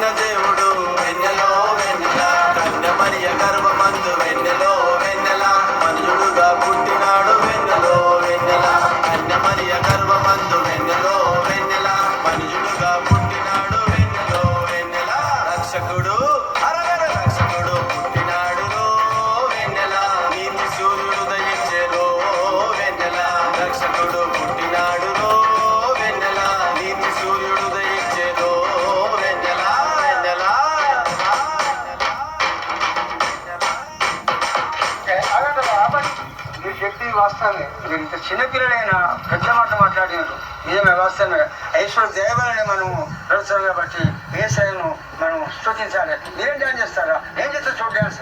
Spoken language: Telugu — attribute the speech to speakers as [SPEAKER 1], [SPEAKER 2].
[SPEAKER 1] పుట్టిన దేవుడు వెన్నెలో వెన్నెల కన్య మరియ గర్భమందు వెన్నెలో వెన్నెల మనుషుడుగా పుట్టినాడు వెన్నెలో వెన్నెల కన్య మరియ గర్భమందు వెన్నెలో వెన్నెల మనుషుడుగా పుట్టినాడు వెన్నెలో వెన్నెల రక్షకుడు రక్షకుడు పుట్టినాడు వెన్నెల నీతి సూర్యుడు దయించెను వెన్నెల రక్షకుడు పుట్టినాడు వెన్నెల నీతి సూర్యుడు దయించెను వెన్నెల వెన్నెల.
[SPEAKER 2] మీరు చెప్పింది వాస్తవమే. మీరు ఇంత చిన్నపిల్లలైనా పెద్ద మాట మాట్లాడినారు. నిజమే, వాస్తవమే. ఈశ్వరు దయవలనే మనం నడుస్తాం కాబట్టి ఏసయ్యను మనం స్తుతించాలి. మీరేం డ్యాన్స్ చేస్తారా? ఏం చేస్తారు? చూడ డ్యాన్స్